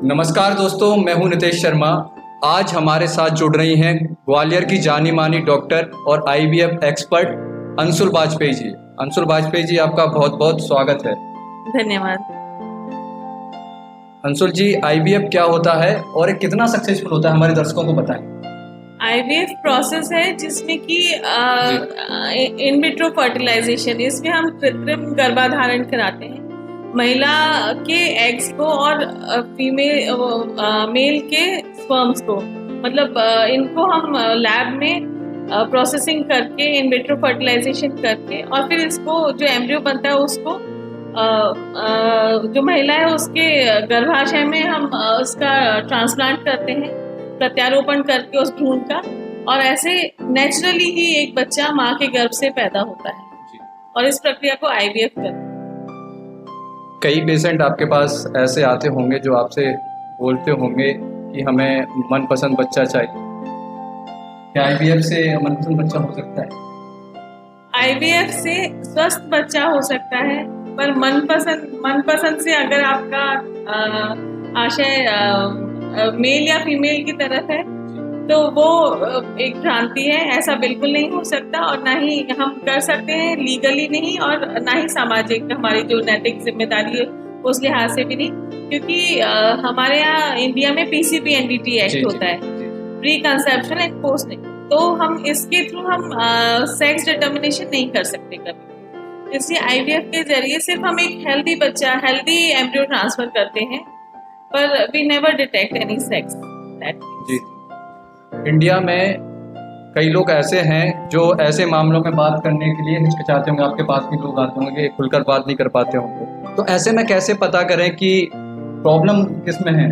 नमस्कार दोस्तों, मैं हूं नितेश शर्मा। आज हमारे साथ जुड़ रही हैं ग्वालियर की जानी मानी डॉक्टर और आईवीएफ एक्सपर्ट अंशुल वाजपेयी जी। अंशुल वाजपेयी जी, आपका बहुत बहुत स्वागत है। धन्यवाद। अंशुल जी, आईवीएफ क्या होता है और ये कितना सक्सेसफुल होता है, हमारे दर्शकों को बताएं। आईवीएफ प्रोसेस है जिसमें कि इन विट्रो फर्टिलाइजेशन, इसमें हम कृत्रिम गर्भाधारण कराते हैं। महिला के एग्स को और मेल के स्पर्म्स को, मतलब इनको हम लैब में प्रोसेसिंग करके इन विट्रो फर्टिलाइजेशन करके और फिर इसको जो एम्ब्रियो बनता है उसको जो महिला है उसके गर्भाशय में हम उसका ट्रांसप्लांट करते हैं, प्रत्यारोपण करके उस भ्रूण का, और ऐसे नेचुरली ही एक बच्चा माँ के गर्भ से पैदा होता है और इस प्रक्रिया को आईवीएफ कहते हैं। कई पेशेंट आपके पास ऐसे आते होंगे जो आपसे बोलते होंगे कि हमें मनपसंद बच्चा चाहिए। क्या आईवीएफ से मनपसंद बच्चा हो सकता है? आईवीएफ से स्वस्थ बच्चा हो सकता है, पर मनपसंद से अगर आपका आशय मेल या फीमेल की तरफ है तो वो एक भ्रांति है। ऐसा बिल्कुल नहीं हो सकता और ना ही हम कर सकते हैं, लीगली नहीं और ना ही सामाजिक, हमारी जो नैतिक जिम्मेदारी है उस लिहाज से भी नहीं, क्योंकि हमारे यहाँ इंडिया में पीसीपीएनडीटी एक्ट होता है, प्री कंसेप्शन एंड पोस्ट नहीं, तो हम इसके थ्रू हम सेक्स डिटर्मिनेशन नहीं कर सकते कभी। इसलिए आईवीएफ के जरिए सिर्फ हम एक हेल्दी बच्चा, हेल्दी एम्ब्रियो ट्रांसफर करते हैं, पर we never detect any sex that. जी, इंडिया में कई लोग ऐसे हैं जो ऐसे मामलों में बात करने के लिए हिचकिचाते होंगे। आपके पास भी लोग आते होंगे, खुलकर बात नहीं कर पाते होंगे, तो ऐसे में कैसे पता करें कि प्रॉब्लम किस में है?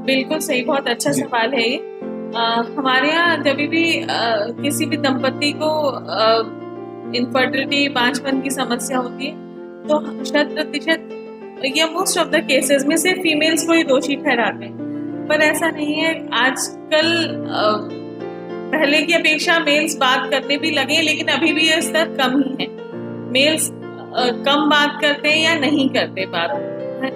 बिल्कुल सही, बहुत अच्छा सवाल है ये। हमारे यहाँ जब भी किसी भी दंपति को इनफर्टिलिटी, बांझपन की समस्या होती है तो 100% या मोस्ट ऑफ द केसेस में से फीमेल्स को ही दोषी ठहराते हैं, पर ऐसा नहीं है। आजकल पहले की अपेक्षा मेल्स बात करने भी लगे, लेकिन अभी भी ये स्तर कम ही है। मेल्स कम बात करते हैं या नहीं करते बात,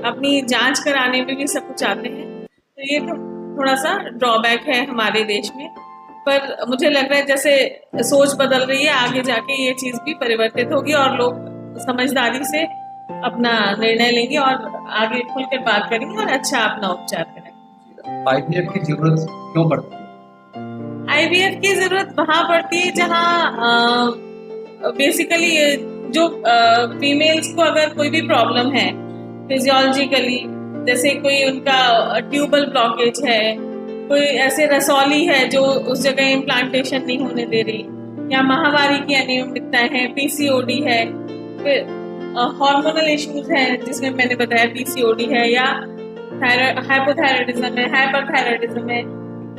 अपनी जांच कराने में भी सब कुछ आते हैं, तो ये तो थोड़ा सा ड्रॉबैक है हमारे देश में। पर मुझे लग रहा है जैसे सोच बदल रही है, आगे जाके ये चीज भी परिवर्तित होगी और लोग समझदारी से अपना निर्णय लेंगे और आगे खुलकर बात करेंगे और अच्छा अपना उपचार करेंगे। आईवीएफ की जरूरत क्यों पड़ती है? आईवीएफ की जरूरत वहां पड़ती है जहां बेसिकली जो फीमेल्स को अगर कोई भी प्रॉब्लम है फिजियोलॉजिकली, जैसे कोई उनका ट्यूबल ब्लॉकेज है, कोई ऐसे रसौली है जो उस जगह इम्प्लांटेशन नहीं होने दे रही, या माहवारी की अनियमितताएं हैं, पीसीओडी है, फिर हार्मोनल इश्यूज हैं जिसमें मैंने बताया पीसीओडी है, या हाइपोथायराइडिज्म है, हाइपरथायराइडिज्म है,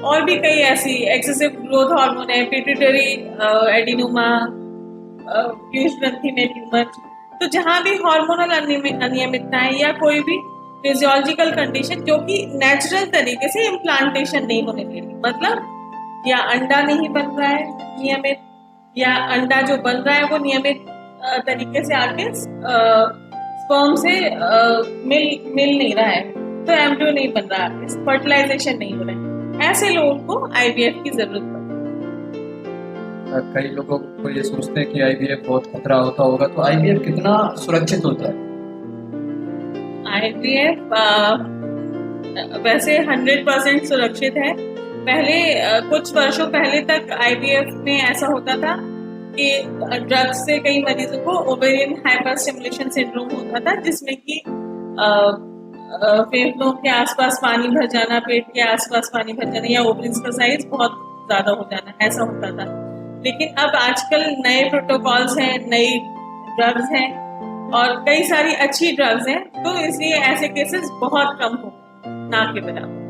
और भी कई ऐसी एक्सेसिव ग्रोथ हार्मोन है, पिट्यूटरी एडिनोमा, पीयूष ग्रंथि में ट्यूमर। तो जहां भी हार्मोनल अनियमितताएं या कोई भी फिजियोलॉजिकल कंडीशन जो कि नेचुरल तरीके से इम्प्लांटेशन नहीं होने दे रही, मतलब या अंडा नहीं बन रहा है नियमित, या अंडा जो बन रहा है वो नियमित तरीके से आके स्पर्म से मिल नहीं रहा है, तो एम्ब्रियो नहीं बन रहा है, फर्टिलाइजेशन नहीं हो रहा है, ऐसे लोगों को आईवीएफ की जरूरत पड़ती है। कई लोगों को ये सोचते हैं कि आईवीएफ बहुत खतरा होता होगा, तो आईवीएफ कितना सुरक्षित होता है? आईवीएफ वैसे 100% सुरक्षित है। पहले कुछ वर्षों पहले तक आईवीएफ में ऐसा होता था कि ड्रग्स से कई मरीजों को ओवेरियन हाइपर स्टिमुलेशन सिंड्रोम होता था, जिसमें कि फेफड़ों के आसपास पानी भर जाना, पेट के आसपास पानी भर जाना, या ओवरीज का साइज बहुत ज्यादा हो जाना, ऐसा होता था। लेकिन अब आजकल नए प्रोटोकॉल्स हैं, नई ड्रग्स हैं और कई सारी अच्छी ड्रग्स हैं, तो इसलिए ऐसे केसेस बहुत कम हो, ना के बराबर।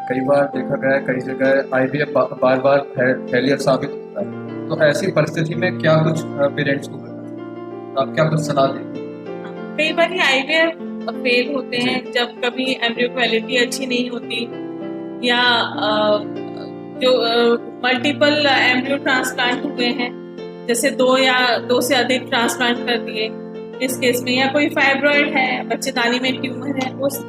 कई बार देखा गया है कई जगह आईवीएफ बार बार फेलियर साबित होता है, तो ऐसी परिस्थिति में क्या कुछ पेरेंट्स को करना चाहिए? आप क्या कुछ सलाह देंगे? कई बार आईवीएफ फेल होते हैं जब कभी एम्ब्रियो क्वालिटी अच्छी नहीं होती, या जो मल्टीपल एम्ब्रियो ट्रांसप्लांट हुए हैं, जैसे 2 से अधिक ट्रांसप्लांट कर दिए इस केस में, या कोई फाइब्रॉइड है, बच्चेदानी में ट्यूमर है, उस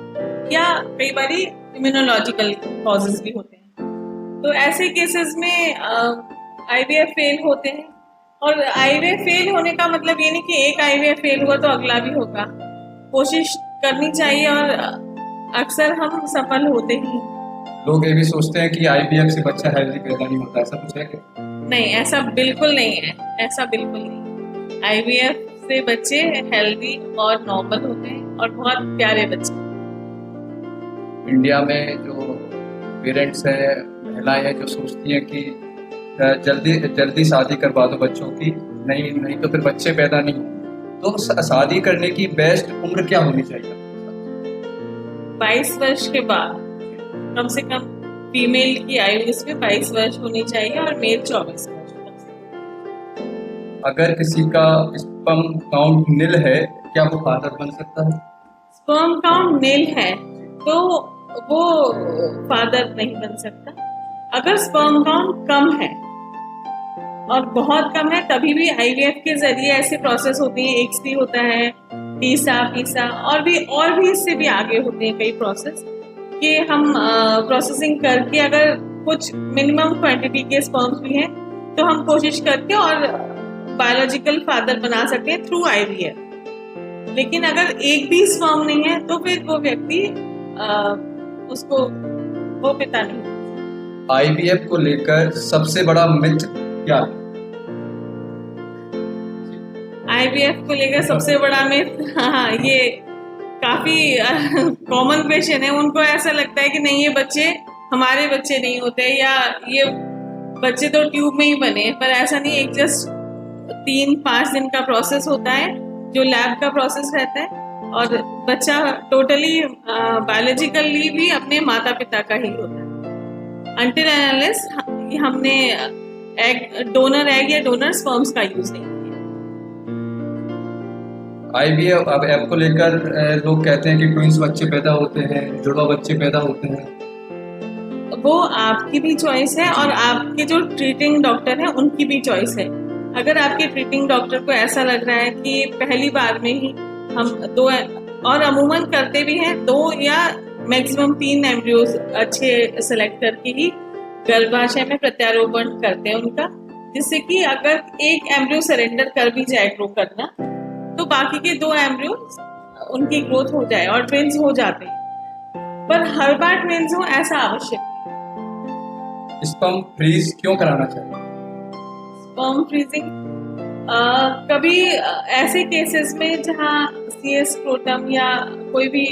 या कई बार इम्यूनोलॉजिकल कॉजेज भी होते हैं। तो ऐसे केसेस में आईवीएफ फेल होते हैं। और आईवीएफ फेल होने का मतलब ये नहीं कि एक आईवीएफ फेल हुआ तो अगला भी होगा। कोशिश करनी चाहिए और अक्सर हम सफल होते ही। लोग ये भी सोचते हैं कि आईवीएफ से बच्चा हेल्दी पैदा नहीं होता, ऐसा कुछ है क्या? नहीं, ऐसा बिल्कुल नहीं है, ऐसा बिल्कुल नहीं। आईवीएफ से बच्चे हेल्दी और नॉर्मल होते हैं और बहुत प्यारे बच्चे। इंडिया में जो पेरेंट्स हैं, महिलाएं हैं जो सोचती हैं कि जल्दी जल्दी शादी करवा दो बच्चों की, नहीं तो फिर बच्चे पैदा नहीं होंगे। तो शादी करने की बेस्ट उम्र क्या होनी चाहिए? 22 वर्ष के बाद कम से कम फीमेल की आयु इसमें 22 वर्ष होनी चाहिए और मेल 24 वर्ष। अगर किसी का स्पर्म काउंट नील है, क्या वो फादर बन सकता है? स्पर्म काउंट नील है तो वो फादर नहीं बन सकता। अगर स्पर्म काउंट कम है और बहुत कम है तभी भी आईवीएफ के जरिए ऐसे प्रोसेस होती है। एक्सटी होता है, टीसा, पीसा और भी इससे भी आगे होते हैं कई प्रोसेस कि हम प्रोसेसिंग करके अगर कुछ मिनिमम क्वांटिटी के स्पर्म्स भी हैं तो हम कोशिश करके और बायोलॉजिकल फादर बना सकते हैं थ्रू आईवीएफ। लेकिन अगर एक भी स्पर्म नहीं है तो फिर वो व्यक्ति उसको वो पिता नहीं। आईवीएफ को लेकर सबसे बड़ा मिथ क्या है? आईवीएफ को लेकर सबसे बड़ा मिथ, हाँ, ये काफी कॉमन क्वेश्चन है। उनको ऐसा लगता है कि नहीं, ये बच्चे हमारे बच्चे नहीं होते या ये बच्चे तो ट्यूब में ही बने, पर ऐसा नहीं। एक जस्ट 3-5 दिन का प्रोसेस होता है जो लैब का प्रोसेस रहता है और बच्चा टोटली बायोलॉजिकली भी अपने माता पिता का ही होता है अनटिल एंड अनलेस हमने डोनर एग या डोनर स्पर्म्स का यूज नहीं किया। आईवीएफ अब ऐप को लेकर लोग कहते हैं कि ट्विंस बच्चे पैदा होते हैं, जुड़वा बच्चे पैदा होते हैं। वो आपकी भी चॉइस है और आपके जो ट्रीटिंग डॉक्टर है उनकी भी चॉइस है। अगर आपके ट्रीटिंग डॉक्टर को ऐसा लग रहा है कि पहली बार में ही हम 2 और अमूमन करते भी हैं 2 या मैक्सिमम 3 एम्ब्रियोज अच्छे सेलेक्ट करके ही गर्भाशय में प्रत्यारोपण करते हैं उनका, जिससे कि अगर एक एम्ब्रियो सरेंडर कर भी जाए ग्रो करना तो बाकी के 2 एम्ब्रियो उनकी ग्रोथ हो जाए और ट्विंस हो जाते हैं। पर हर बार ट्विंस हो ऐसा आवश्यक नहीं। स्पर्म फ्रीज क्यों कराना चाहिए? स्पर्म फ्रीजिंग कभी ऐसे केसेस में जहाँ सीएस स्क्रोटम या कोई भी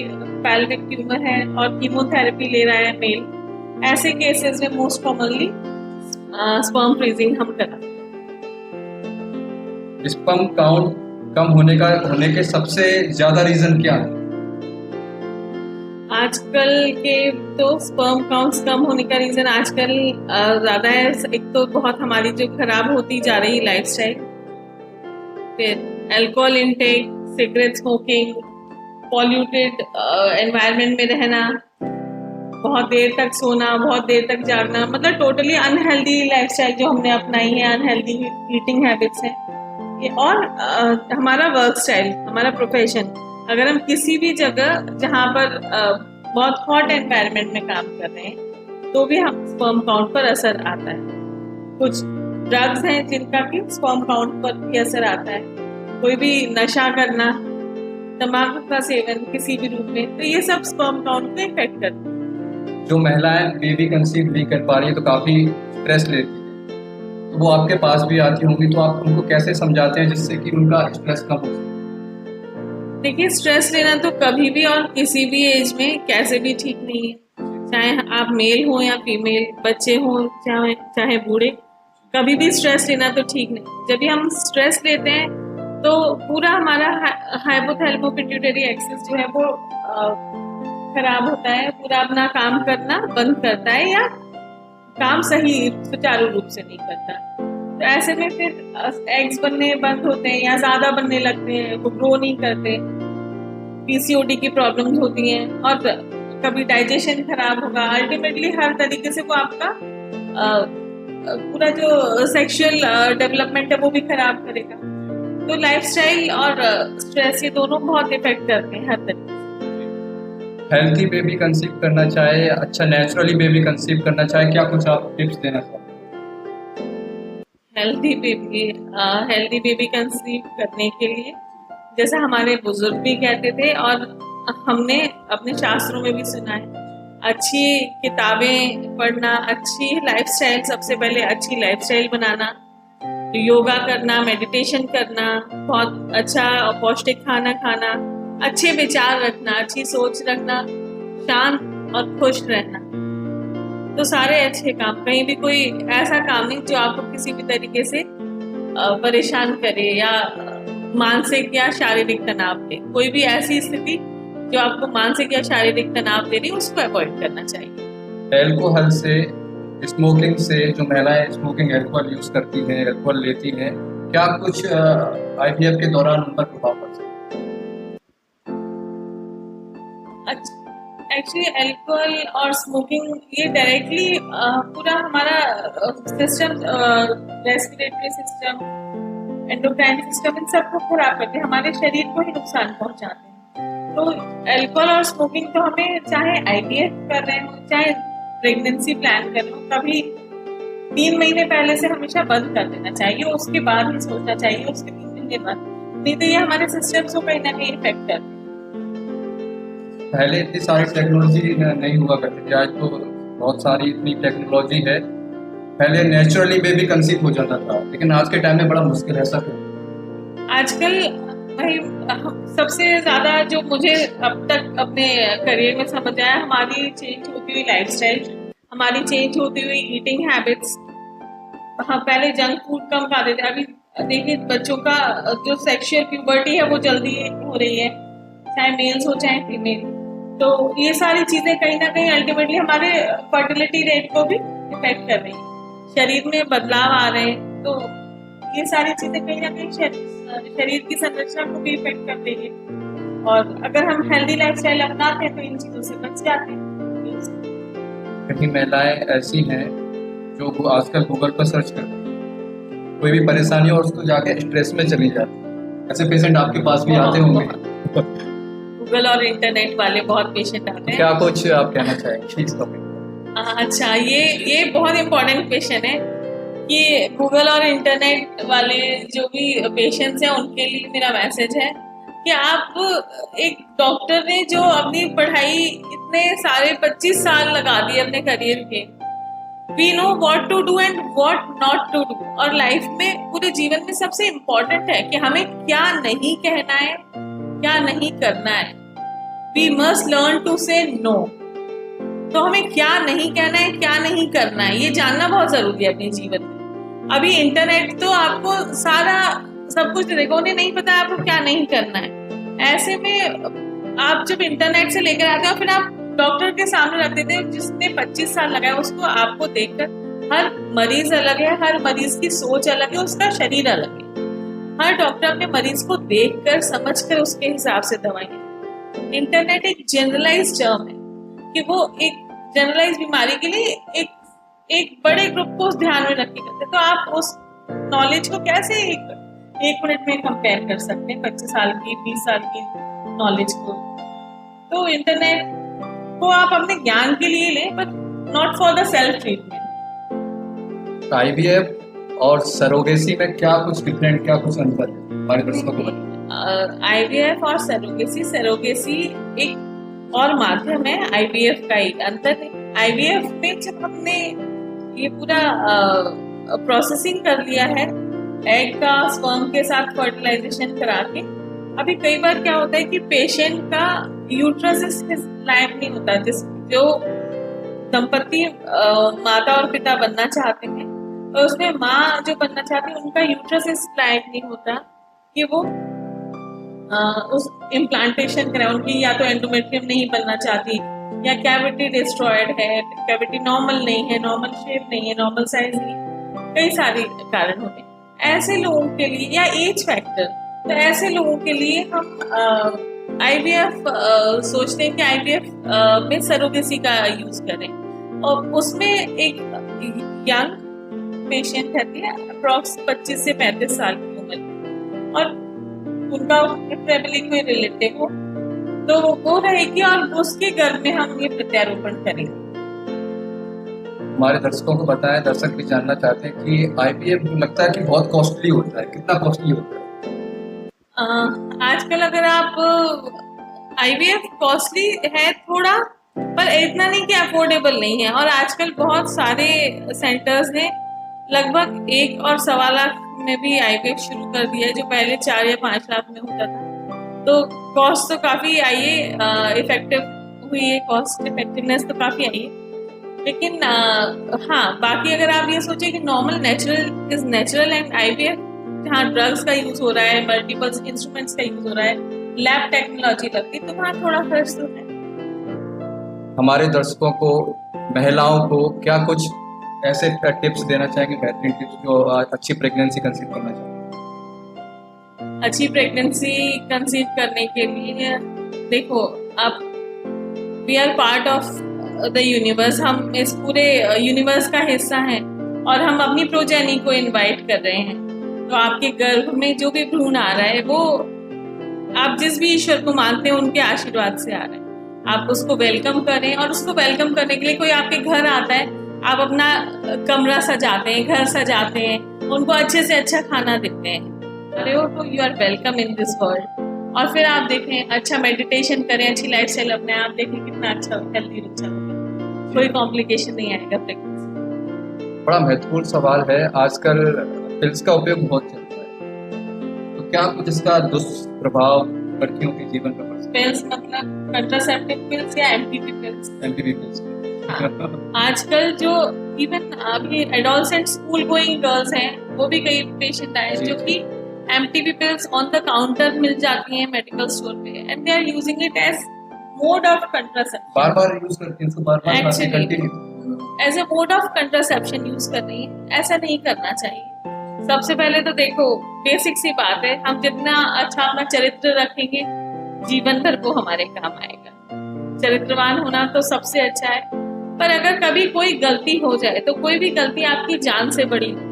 पेल्विक ट्यूमर है और कीमोथेरेपी ले रहा है मेल, ऐसे केसेस में मोस्ट कॉमनली स्पर्म फ्रीजिंग हम कराते हैं। स्पर्म काउंट कम होने के सबसे ज्यादा रीजन क्या है? आजकल के तो स्पर्म काउंट्स कम होने का रीजन आजकल ज्यादा है। एक तो बहुत हमारी जो खराब होती जा रही लाइफस्टाइल, फिर alcohol intake, cigarette smoking, polluted environment में रहना, बहुत देर तक सोना, बहुत देर तक जागना, मतलब टोटली अनहेल्दी लाइफस्टाइल जो हमने अपनाई है, अनहेल्दी ईटिंग हैबिट्स हैं ये। और हमारा वर्क स्टाइल, हमारा प्रोफेशन, अगर हम किसी भी जगह जहाँ पर बहुत हॉट एनवायरनमेंट में काम कर रहे हैं तो भी हम स्पर्म काउंट पर असर आता है। कुछ ड्रग्स हैं जिनका भी स्पर्म काउंट पर भी असर आता है। कोई भी नशा करना, तंबाकू का सेवन किसी भी रूप में, तो ये सब स्पर्म काउंट को इफेक्ट करते हैं। जो महिलाएं बेबी कंसीव नहीं कर पा रही है तो काफी स्ट्रेस लेती है, तो वो आपके पास भी आती होंगी, तो आप उनको कैसे समझाते हैं जिससे कि उनका स्ट्रेस कम हो? देखिए, स्ट्रेस लेना तो कभी भी और किसी भी एज में कैसे भी ठीक नहीं है, चाहे आप मेल हो या फीमेल, बच्चे हो चाहे बूढ़े, कभी भी स्ट्रेस लेना तो ठीक नहीं। जब भी हम स्ट्रेस लेते हैं तो पूरा हमारा हाइपोथैलेमो पिट्यूटरी एक्सिस जो है वो खराब होता है, पूरा अपना काम करना बंद करता है या काम सही सुचारू रूप से नहीं करता। तो ऐसे में फिर एग्स बनने बंद होते हैं या ज्यादा बनने लगते हैं, वो ग्रो नहीं करते, पीसीओडी की प्रॉब्लम्स होती हैं और कभी डाइजेशन खराब होगा। अल्टीमेटली हर तरीके से वो आपका पूरा जो सेक्सुअल डेवलपमेंट है वो भी खराब करेगा। तो लाइफस्टाइल और स्ट्रेस ये दोनों बहुत इफेक्ट करते हैं हर तरीके से। हेल्थी बेबी कंसीव करना चाहे, अच्छा नेचुरली बेबी कंसीव करना चाहे, क्या कुछ आप टिप्स देना चाहें? हेल्दी बेबी कंसीव करने के लिए जैसा हमारे बुजुर्ग भी कहते थे और हमने अपने शास्त्रों में भी सुना है, अच्छी किताबें पढ़ना, अच्छी लाइफस्टाइल, सबसे पहले अच्छी लाइफस्टाइल बनाना, योगा करना, मेडिटेशन करना, बहुत अच्छा और पौष्टिक खाना खाना, अच्छे विचार रखना, अच्छी सोच रखना, शांत और खुश रहना, तो सारे अच्छे काम। कहीं भी कोई ऐसा काम नहीं जो आपको किसी भी तरीके से परेशान करे या मानसिक या शारीरिक तनाव दे। कोई भी ऐसी स्थिति जो आपको मानसिक या शारीरिक तनाव दे रही है उसको अवॉइड करना चाहिए। एल्कोहल से, स्मोकिंग से, जो महिलाएं स्मोकिंग एल्कोहल यूज करती हैं, एल्कोहल लेती हैं, क्या कुछ आईवीएफ के दौरान उन पर प्रभाव पड़ सकता है? एक्चुअली अल्कोहल और स्मोकिंग ये डायरेक्टली पूरा हमारा system, respiratory system, endocrine system, इन सबको खराब करते हैं, हमारे शरीर को ही नुकसान पहुंचाते हैं। तो अल्कोहल और स्मोकिंग तो हमें, चाहे आईवीएफ कर रहे हो चाहे प्रेगनेंसी प्लान कर रहे हो, कभी 3 महीने पहले से हमेशा बंद कर देना चाहिए, उसके बाद ही सोचना चाहिए, उसके 3 महीने बाद, नहीं तो ये हमारे सिस्टम को कहीं ना कहीं इफेक्ट करते हैं। पहले इतनी सारी टेक्नोलॉजी नहीं हुआ करती थी, आज तो बहुत सारी इतनी टेक्नोलॉजी है। पहले नेचुरली बेबी कंसीव हो जाता था, लेकिन आज के टाइम में बड़ा मुश्किल है ऐसा। आजकल भाई सबसे ज्यादा जो मुझे अब तक अपने करियर में समझ आया, हमारी चेंज होती हुई लाइफस्टाइल, हमारी चेंज होती हुई ईटिंग हैबिट्स। हाँ, पहले जंक फूड कम खाते थे, अभी देखिए बच्चों का जो सेक्सुअल प्यूबर्टी है वो जल्दी हो रही है, चाहे मेल्स हो चाहे फीमेल। तो ये सारी चीजें कहीं ना कहीं अल्टीमेटली हमारे फर्टिलिटी रेट को भी इफेक्ट कर रही है, शरीर में बदलाव आ रहे हैं। तो ये सारी चीजें कहीं ना कहीं शरीर की संरचना को भी इफेक्ट कर रही है, और अगर हम हेल्दी लाइफस्टाइल अपनाते हैं तो इन चीजों से बच जाते हैं। कई महिलाएं ऐसी हैं जो आजकल गूगल पर सर्च करती हैं, कोई भी परेशानी और उसको जाके स्ट्रेस में चली जाती है। ऐसे पेशेंट आपके पास भी आते होंगे? गूगल और इंटरनेट वाले बहुत पेशेंट आते हैं। क्या कुछ आप कहना चाहेंगे इस टॉपिक? अच्छा, ये बहुत इम्पोर्टेंट क्वेश्चन है कि गूगल और इंटरनेट वाले जो भी पेशेंट्स हैं उनके लिए मेरा मैसेज है कि आप, एक डॉक्टर ने जो अपनी पढ़ाई इतने सारे 25 साल लगा दिए अपने करियर के, we know what to do and what not to do, और लाइफ में पूरे जीवन में सबसे इम्पोर्टेंट है कि हमें क्या नहीं कहना है, क्या नहीं करना है। वी मस्ट लर्न टू से नो। तो हमें क्या नहीं कहना है, क्या नहीं करना है, ये जानना बहुत जरूरी है अपने जीवन में। अभी इंटरनेट तो आपको सारा सब कुछ देगा, उन्हें नहीं पता आपको क्या नहीं करना है। ऐसे में आप जब इंटरनेट से लेकर आते हो, फिर आप डॉक्टर के सामने रख देते हो जिसने 25 साल लगाया उसको, आपको देखकर हर मरीज अलग है, हर मरीज की सोच अलग है, उसका शरीर अलग है। हर डॉक्टर अपने मरीज को देखकर समझकर उसके हिसाब से दवाएं। इंटरनेट एक जनरलाइज टर्म है कि वो एक जनरलाइज बीमारी के लिए एक बड़े ग्रुप को ध्यान में रख के करते हैं। तो आप उस नॉलेज को कैसे एक मिनट में कंपेयर कर सकते हैं 25 साल की 20 साल की नॉलेज को? तो इंटरनेट को आप अपने ज्ञान के लिए लें, but not for the self treatment. IVF और सरोगेसी में क्या कुछ डिफरेंट, क्या कुछ अंतर है हमारे दर्शकों को बताइए? आईवीएफ और सरोगेसी एक और माध्यम है, आईवीएफ का एक अंतर है। आईवीएफ में जब हमने ये पूरा प्रोसेसिंग कर लिया है, एग का स्पर्म के साथ फर्टिलाइजेशन करा के, अभी कई बार क्या होता है कि पेशेंट का यूट्रस इस लायक नहीं होता, जो दंपति माता और पिता बनना चाहते हैं, और उसमें माँ जो बनना चाहती है उनका यूट्रस इस लायक नहीं होता कि वो उस इम्प्लांटेशन कराए। उनकी या तो एंडोमेट्रियम नहीं बनना चाहती, या कैविटी डिस्ट्रॉयड है, कैविटी नॉर्मल नहीं है, नॉर्मल शेप नहीं है, नॉर्मल साइज नहीं, कई सारे कारण होते हैं ऐसे लोगों के लिए, या एज फैक्टर। तो ऐसे लोगों के लिए हम आईवीएफ सोचते हैं कि आईवीएफ में सरोगेसी का यूज करें, और उसमें एक यंग पेशेंट रहती है अप्रॉक्स 25 से 35 साल की उम्र, और उनका प्रेफरेबली कोई रिलेटिव हो, तो वो रहेगी और उसके घर में हम ये प्रत्यारोपण करेंगे। हमारे दर्शकों को बताएं, दर्शक भी जानना चाहते हैं कि आईवीएफ लगता है कि बहुत कॉस्टली होता है, कितना कॉस्टली होता है? आजकल अगर आप आईवीएफ कॉस्टली है थोड़ा, पर इतना नहीं कि अफोर्डेबल नहीं है। और आजकल बहुत सारे सेंटर्स ने लगभग 1 और 1.25 लाख में भी आईवीएफ शुरू कर दिया है, जो पहले 4 या 5 लाख में होता था। तो कॉस्ट तो काफी आई है, इफेक्टिव हुई है, कॉस्ट इफेक्टिवनेस तो काफी आई है। लेकिन हाँ, बाकी अगर आप ये सोचें कि normal natural is natural and IVF जहाँ ड्रग्स का यूज हो रहा है, मल्टीपल इंस्ट्रूमेंट्स का यूज हो रहा है, लैब टेक्नोलॉजी लगती है, तो वहाँ थोड़ा खर्च तो है। हमारे दर्शकों को, महिलाओं को क्या कुछ ऐसे टिप्स देना चाहेंगे, बेहतरीन टिप्स, जो अच्छी प्रेगनेंसी कंसीव करना चाहेंगे? अच्छी प्रेगनेंसी कंसीव करने के लिए देखो, आप we are part of the universe, हम इस पूरे यूनिवर्स का हिस्सा हैं और हम अपनी प्रोजेनी को इनवाइट कर रहे हैं। तो आपके गर्भ में जो भी भ्रूण आ रहा है वो आप जिस भी ईश्वर को मानते हैं उनके आशीर्वाद से आ रहा है। आप उसको वेलकम करें, और उसको वेलकम करने के लिए कोई आपके घर आता है, आप अपना कमरा सजाते हैं, घर सजाते हैं, उनको अच्छे से अच्छा खाना देते हैं, अरे वो तो you are welcome in this world. और फिर आप देखें, अच्छा मेडिटेशन करें, अच्छी लाइफस्टाइल अपने, आप देखें कितना अच्छा हेल्दी बच्चा होगा, कोई कॉम्प्लिकेशन नहीं आएगा प्रेगनेंसी। बड़ा महत्वपूर्ण सवाल है। आजकल पिल्स का उपयोग बहुत चलता है, तो क्या कुछ इसका दुष्प्रभाव लड़कियों के जीवन पर पड़ सकता है? पिल्स मतलब कंट्रासेप्टिव पिल्स या एमपीपी पिल्स? MPP pills. आजकल जो इवन अभी एडोलसेंट स्कूल गोइंग गर्ल्स हैं, वो भी कई पेशेंट आए जो कि MTP pills on the counter मिल जाती हैं मेडिकल स्टोर पे, and they are using it as mode of contraception. बार-बार यूज करते हैं इसको, बार-बार continue as a mode of contraception use कर रही है। ऐसा नहीं करना चाहिए। सबसे पहले तो देखो, बेसिक सी बात है, हम जितना अच्छा अपना चरित्र रखेंगे जीवन भर वो हमारे काम आएगा। चरित्रवान होना तो सबसे अच्छा है, पर अगर कभी कोई गलती हो जाए तो कोई भी गलती आपकी जान से बड़ी नहीं,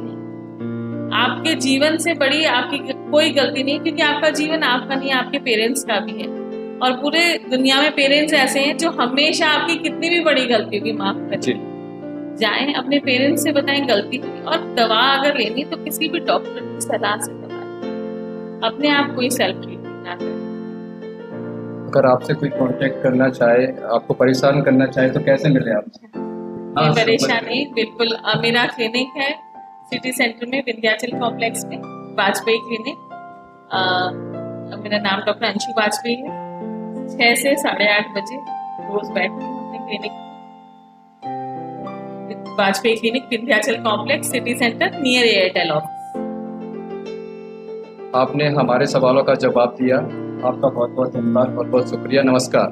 आपके जीवन से बड़ी आपकी कोई गलती नहीं, क्योंकि आपका जीवन आपका नहीं, आपके पेरेंट्स का भी है। और पूरे दुनिया में पेरेंट्स ऐसे हैं जो हमेशा आपकी कितनी भी बड़ी गलती होगी माफ करें। जाएं अपने पेरेंट्स से बताएं गलती हुई, और दवा अगर लेनी तो किसी भी डॉक्टर की सलाह से दवा, अपने आप कोई सेल्फ ट्रीटमेंट ना करें। अगर आपसे कोई कांटेक्ट करना चाहे, आपको परेशान करना चाहे, तो कैसे मिले आपसे? परेशानी बिल्कुल, मेरा क्लिनिक है सिटी सेंटर में, विंध्याचल कॉम्प्लेक्स में, वाजपेयी क्लिनिक। मेरा नाम डॉक्टर अंशु वाजपेयी है। 6 से 8:30 बजे रोज बैठती हूँ अपने clinic, Vajpayee clinic, Vindhyachal complex, city centre, near Airtel office. आपने हमारे सवालों का जवाब दिया, आपका बहुत बहुत धन्यवाद, बहुत बहुत शुक्रिया, नमस्कार।